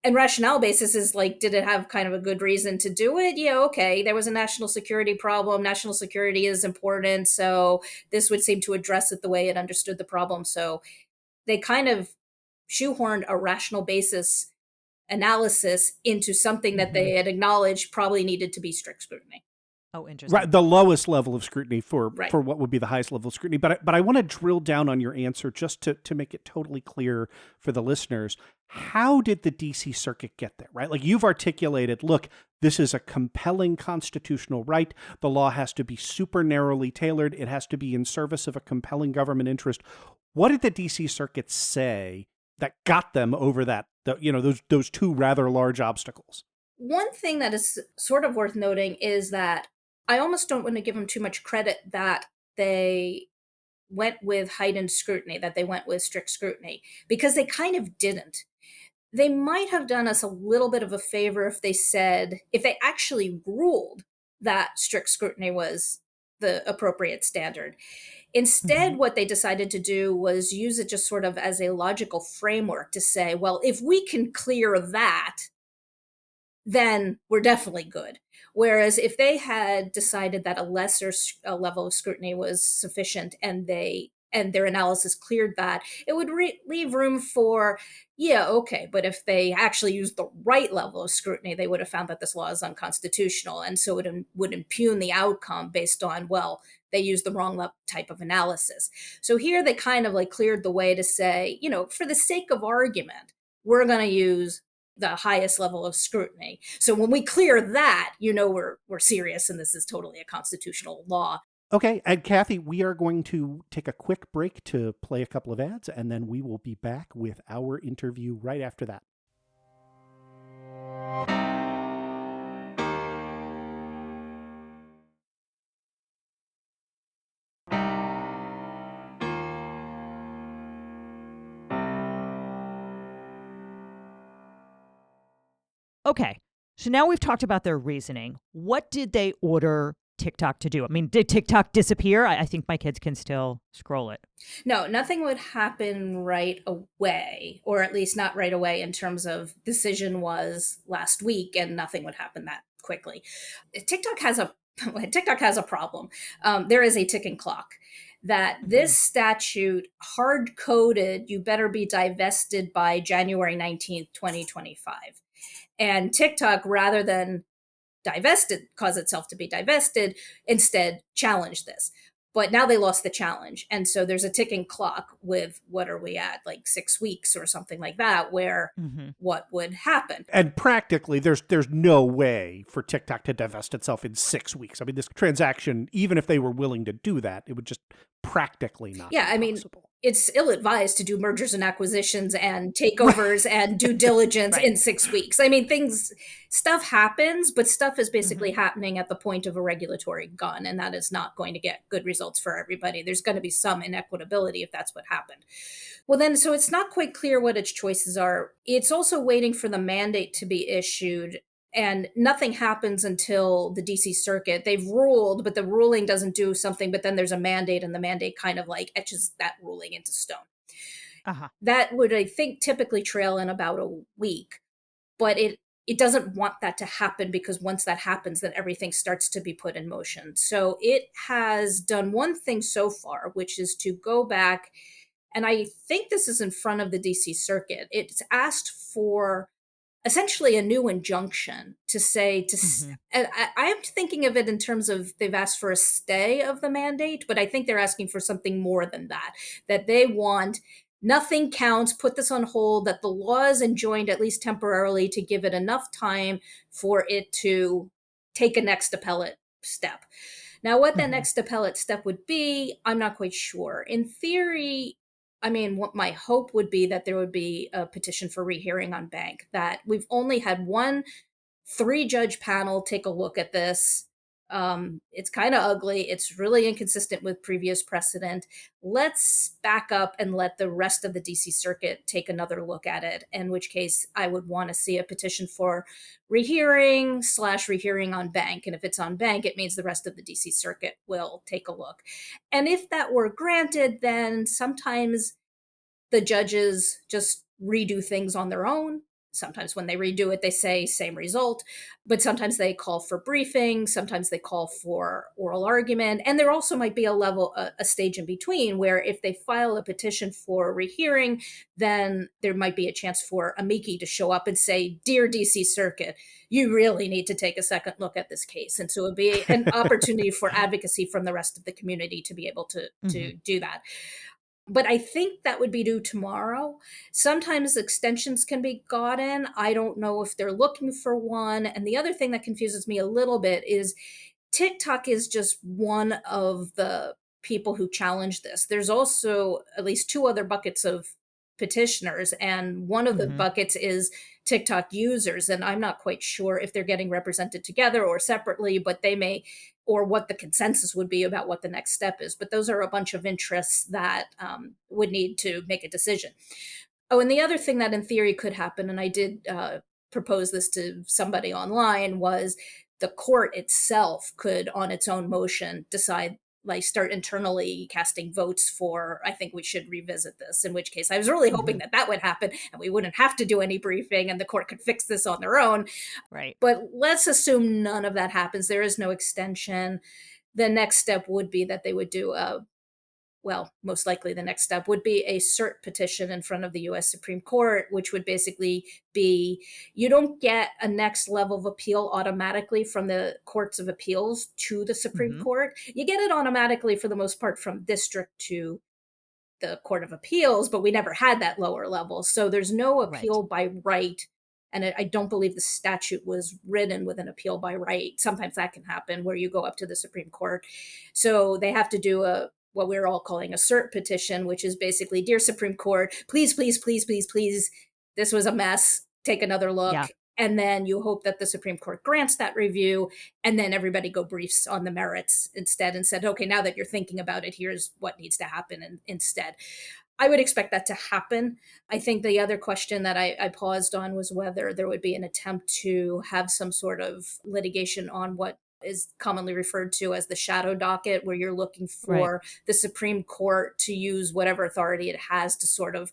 And rationale basis is like, did it have kind of a good reason to do it? Yeah, okay. There was a national security problem. National security is important. So this would seem to address it the way it understood the problem. So they kind of shoehorned a rational basis analysis into something that they had acknowledged probably needed to be strict scrutiny. Oh, interesting. Right, the lowest level of scrutiny for Right. what would be the highest level of scrutiny. But I want to drill down on your answer just to make it totally clear for the listeners. How did the DC Circuit get there, right? Like you've articulated, look, this is a compelling constitutional right. The law has to be super narrowly tailored. It has to be in service of a compelling government interest. What did the DC Circuit say that got them over those two rather large obstacles? One thing that is sort of worth noting is that I almost don't want to give them too much credit that they went with heightened scrutiny, that they went with strict scrutiny, because they kind of didn't. They might have done us a little bit of a favor if they actually ruled that strict scrutiny was the appropriate standard. Instead, what they decided to do was use it just sort of as a logical framework to say, well, if we can clear that, then we're definitely good. Whereas if they had decided that a lesser level of scrutiny was sufficient and their analysis cleared that, it would leave room for, yeah, okay, but if they actually used the right level of scrutiny, they would have found that this law is unconstitutional. And so it would impugn the outcome based on, well, they used the wrong type of analysis. So here they kind of like cleared the way to say, for the sake of argument, we're going to use the highest level of scrutiny. So when we clear that, we're serious and this is totally a constitutional law. Okay, and Kathy, we are going to take a quick break to play a couple of ads, and then we will be back with our interview right after that. Okay, so now we've talked about their reasoning. What did they order TikTok to do? I mean, did TikTok disappear? I think my kids can still scroll it. No, nothing would happen right away, or at least not right away in terms of decision was last week, and nothing would happen that quickly. TikTok has a problem. There is a ticking clock. That this statute hard-coded, you better be divested by January 19th, 2025. And TikTok, rather than cause itself to be divested, instead challenged this. But now they lost the challenge. And so there's a ticking clock with, what are we at, like 6 weeks or something like that, where what would happen. And practically, there's no way for TikTok to divest itself in 6 weeks. I mean, this transaction, even if they were willing to do that, it would just practically not be possible. It's ill-advised to do mergers and acquisitions and takeovers and due diligence in 6 weeks. I mean, stuff happens, but stuff is basically happening at the point of a regulatory gun, and that is not going to get good results for everybody. There's going to be some inequitability if that's what happened. Well, then, so it's not quite clear what its choices are. It's also waiting for the mandate to be issued, and nothing happens until the DC Circuit. They've ruled, but the ruling doesn't do something, but then there's a mandate, and the mandate kind of like etches that ruling into stone. That would, I think, typically trail in about a week, but it doesn't want that to happen, because once that happens, then everything starts to be put in motion. So it has done one thing so far, which is to go back, and I think this is in front of the DC Circuit. It's asked for essentially a new injunction to say and I'm thinking of it in terms of they've asked for a stay of the mandate, but I think they're asking for something more than that they want nothing counts, put this on hold, that the law is enjoined at least temporarily to give it enough time for it to take a next appellate step. Now, what that next appellate step would be, I'm not quite sure. In theory, I mean, what my hope would be that there would be a petition for rehearing on bank, that we've only had one 3-judge panel take a look at this. It's kind of ugly. It's really inconsistent with previous precedent. Let's back up and let the rest of the DC Circuit take another look at it, in which case I would want to see a petition for rehearing on bank. And if it's on bank, it means the rest of the DC Circuit will take a look. And if that were granted, then sometimes the judges just redo things on their own. Sometimes when they redo it, they say same result, but sometimes they call for briefing. Sometimes they call for oral argument. And there also might be a stage in between, where if they file a petition for rehearing, then there might be a chance for amici to show up and say, dear DC Circuit, you really need to take a second look at this case. And so it would be an opportunity for advocacy from the rest of the community to be able to do that. But I think that would be due tomorrow. Sometimes extensions can be gotten. I don't know if they're looking for one. And the other thing that confuses me a little bit is TikTok is just one of the people who challenge this. There's also at least 2 other buckets of petitioners, and one of the buckets is TikTok users. And I'm not quite sure if they're getting represented together or separately, but they may, or what the consensus would be about what the next step is. But those are a bunch of interests that would need to make a decision. Oh, and the other thing that in theory could happen, and I did propose this to somebody online, was the court itself could, on its own motion, decide, like, start internally casting votes for, I think we should revisit this, in which case I was really hoping that would happen and we wouldn't have to do any briefing and the court could fix this on their own. Right. But let's assume none of that happens. There is no extension. The next step would be that they would do most likely the next step would be a cert petition in front of the US Supreme Court, which would basically be, you don't get a next level of appeal automatically from the courts of appeals to the Supreme Court. You get it automatically for the most part from district to the Court of Appeals, but we never had that lower level. So there's no appeal by right. And I don't believe the statute was written with an appeal by right. Sometimes that can happen where you go up to the Supreme Court. So they have to do what we're all calling a cert petition, which is basically, dear Supreme Court, please, please, please, please, please, this was a mess. Take another look. Yeah. And then you hope that the Supreme Court grants that review, and then everybody go briefs on the merits instead and said, okay, now that you're thinking about it, here's what needs to happen instead. I would expect that to happen. I think the other question that I paused on was whether there would be an attempt to have some sort of litigation on what is commonly referred to as the shadow docket, where you're looking for the Supreme Court to use whatever authority it has to sort of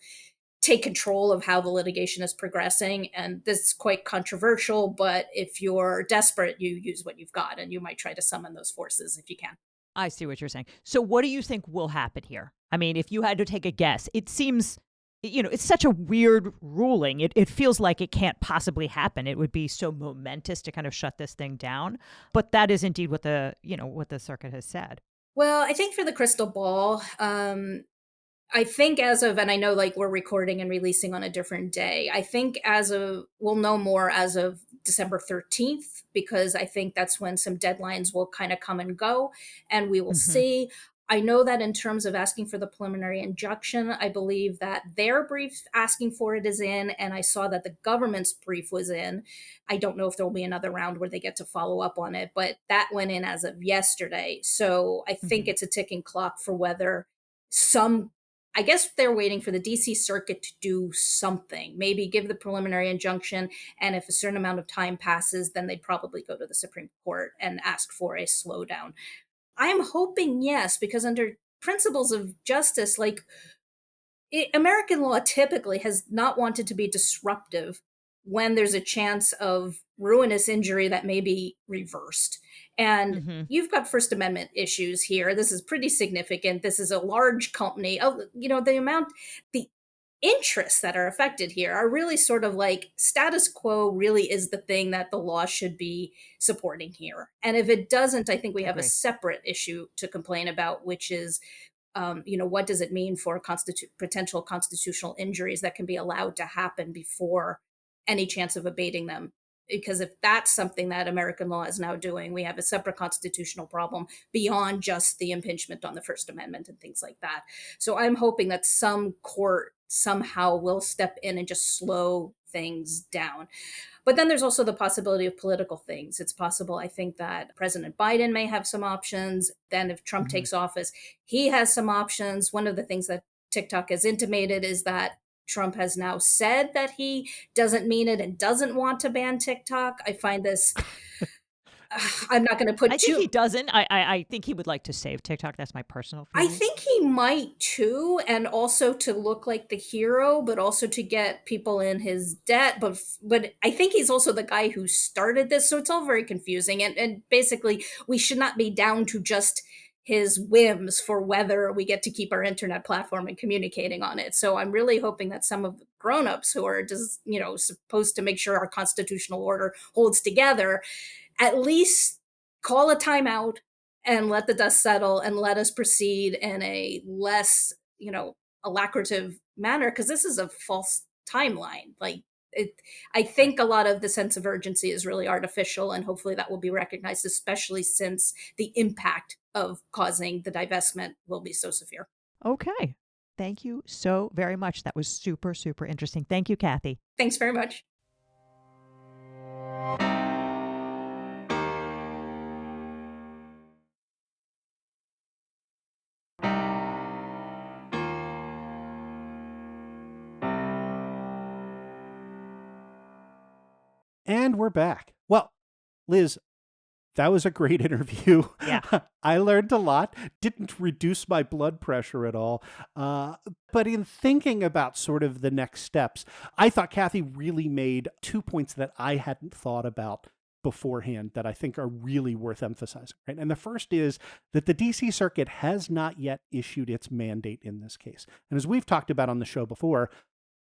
take control of how the litigation is progressing. And this is quite controversial, but if you're desperate, you use what you've got, and you might try to summon those forces if you can. I see what you're saying. So what do you think will happen here? I mean, if you had to take a guess, it seems, it's such a weird ruling. It feels like it can't possibly happen. It would be so momentous to kind of shut this thing down. But that is indeed what the circuit has said. Well, I think for the crystal ball, I think as of, and I know like we're recording and releasing on a different day. I think as of, we'll know more as of December 13th, because I think that's when some deadlines will kind of come and go and we will Hmm. see. I know that in terms of asking for the preliminary injunction, I believe that their brief asking for it is in, and I saw that the government's brief was in. I don't know if there will be another round where they get to follow up on it, but that went in as of yesterday. So I think Hmm. it's a ticking clock for whether some, I guess they're waiting for the DC Circuit to do something, maybe give the preliminary injunction. And if a certain amount of time passes, then they'd probably go to the Supreme Court and ask for a slowdown. I'm hoping yes, because under principles of justice, like American law typically has not wanted to be disruptive when there's a chance of ruinous injury that may be reversed. And Hmm. you've got First Amendment issues here. This is pretty significant. This is a large company. Oh, the amount, the interests that are affected here are really sort of like status quo really is the thing that the law should be supporting here. And if it doesn't, I think we have a Agree. separate issue to complain about, which is what does it mean for potential constitutional injuries that can be allowed to happen before any chance of abating them? Because if that's something that American law is now doing, we have a separate constitutional problem beyond just the impingement on the First Amendment and things like that. So I'm hoping that some court somehow will step in and just slow things down. But then there's also the possibility of political things. It's possible, I think, that President Biden may have some options. Then, if Trump Mhm. takes office, he has some options. One of the things that TikTok has intimated is that Trump has now said that he doesn't mean it and doesn't want to ban TikTok. I find this, I'm not going to I put think he too, doesn't. I think he would like to save TikTok. That's my personal I feeling. think he might too, and also to look like the hero, but also to get people in his debt. But I think he's also the guy who started this, so it's all very confusing. And basically, we should not be down to just his whims for whether we get to keep our internet platform and communicating on it. So I'm really hoping that some of the grown-ups who are just supposed to make sure our constitutional order holds together at least call a timeout and let the dust settle and let us proceed in a less, alacritive manner, because this is a false timeline. Like it, I think a lot of the sense of urgency is really artificial, and hopefully that will be recognized, especially since the impact of causing the divestment will be so severe. Okay. Thank you so very much. That was super, super interesting. Thank you, Kathy. Thanks very much. And we're back. Well, Liz, that was a great interview. Yeah. I learned a lot, didn't reduce my blood pressure at all. But in thinking about sort of the next steps, I thought Kathy really made 2 points that I hadn't thought about beforehand that I think are really worth emphasizing. Right? And the first is that the DC Circuit has not yet issued its mandate in this case. And as we've talked about on the show before,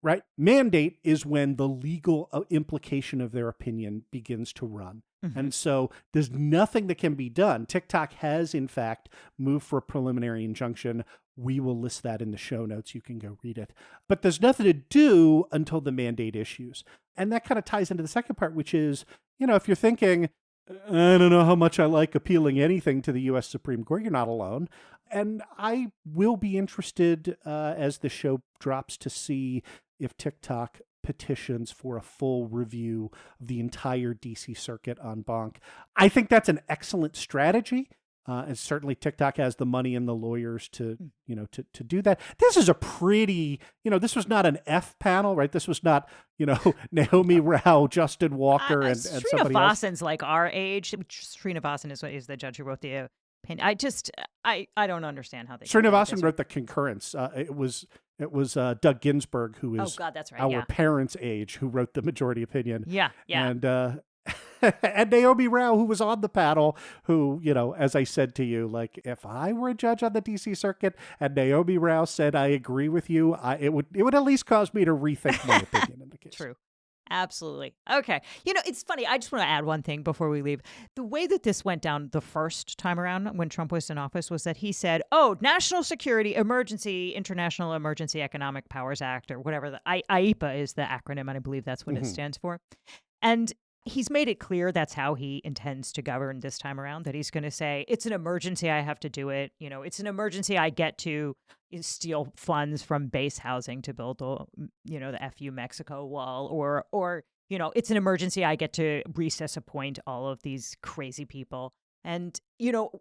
right? Mandate is when the legal implication of their opinion begins to run. Mhm. And so there's nothing that can be done. TikTok has, in fact, moved for a preliminary injunction. We will list that in the show notes. You can go read it. But there's nothing to do until the mandate issues. And that kind of ties into the second part, which is, if you're thinking, I don't know how much I like appealing anything to the U.S. Supreme Court, you're not alone. And I will be interested as the show drops to see if TikTok petitions for a full review of the entire DC circuit en banc. I think that's an excellent strategy. And certainly TikTok has the money and the lawyers to do that. This is a pretty, this was not an F panel, right? This was not, Naomi Rao, Justin Walker, and somebody else. Srinivasan's like our age. Srinivasan is the judge who wrote the opinion. I don't understand how they. Srinivasan wrote the concurrence. It was Doug Ginsburg, who is that's right. our parents' age, who wrote the majority opinion. Yeah. And and Naomi Rao, who was on the panel, who, as I said to you, like, if I were a judge on the DC circuit and Naomi Rao said, I agree with you, it would at least cause me to rethink my opinion in the case. True. Absolutely. Okay. It's funny. I just want to add one thing before we leave. The way that this went down the first time around when Trump was in office was that he said, national security emergency, International Emergency Economic Powers Act, or whatever. The IEPA is the acronym, and I believe that's what it stands for. And he's made it clear that's how he intends to govern this time around, that he's going to say, it's an emergency, I have to do it. It's an emergency, I get to steal funds from base housing to build the FU Mexico wall, or it's an emergency, I get to recess appoint all of these crazy people. And,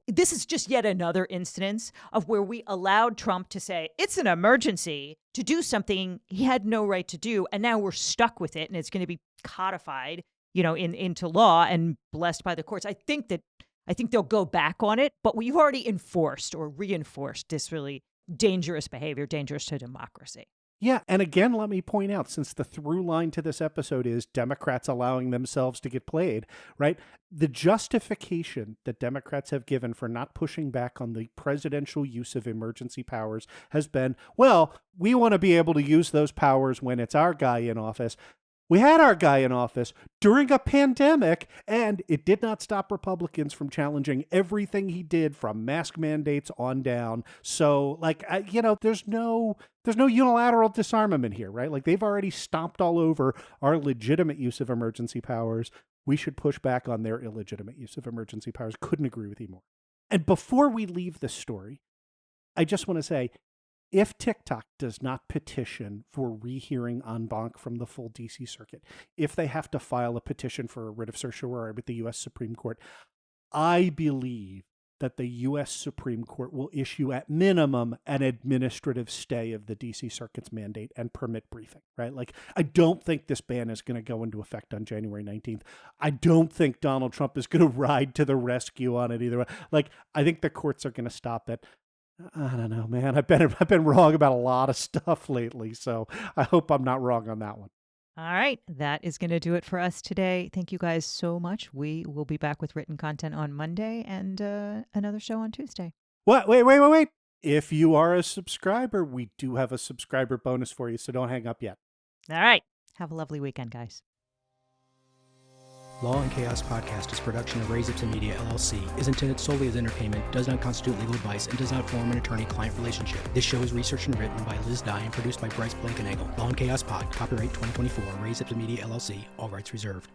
this is just yet another instance of where we allowed Trump to say, it's an emergency, to do something he had no right to do. And now we're stuck with it, and it's going to be codified into law and blessed by the courts. I think they'll go back on it, but we've already enforced or reinforced this really dangerous behavior, dangerous to democracy. Yeah, and again, let me point out, since the through line to this episode is Democrats allowing themselves to get played, right? The justification that Democrats have given for not pushing back on the presidential use of emergency powers has been, well, we want to be able to use those powers when it's our guy in office. We had our guy in office during a pandemic, and it did not stop Republicans from challenging everything he did, from mask mandates on down. So, there's no unilateral disarmament here, right? Like, they've already stomped all over our legitimate use of emergency powers. We should push back on their illegitimate use of emergency powers. Couldn't agree with you more. And before we leave this story, I just want to say, if TikTok does not petition for rehearing en banc from the full DC circuit, if they have to file a petition for a writ of certiorari with the U.S. Supreme Court, I believe that the U.S. Supreme Court will issue at minimum an administrative stay of the DC circuit's mandate and permit briefing, right? Like, I don't think this ban is going to go into effect on January 19th. I don't think Donald Trump is going to ride to the rescue on it either way. Like, I think the courts are going to stop it. I don't know, man. I've been wrong about a lot of stuff lately, so I hope I'm not wrong on that one. All right. That is going to do it for us today. Thank you guys so much. We will be back with written content on Monday and another show on Tuesday. What? Wait. If you are a subscriber, we do have a subscriber bonus for you, so don't hang up yet. All right. Have a lovely weekend, guys. Law and Chaos Podcast is a production of Raise Ipsa Media, LLC, is intended solely as entertainment, does not constitute legal advice, and does not form an attorney-client relationship. This show is researched and written by Liz Dye and produced by Bryce Blankenagel. Law and Chaos Pod, copyright 2024, Raise Ipsa Media, LLC, all rights reserved.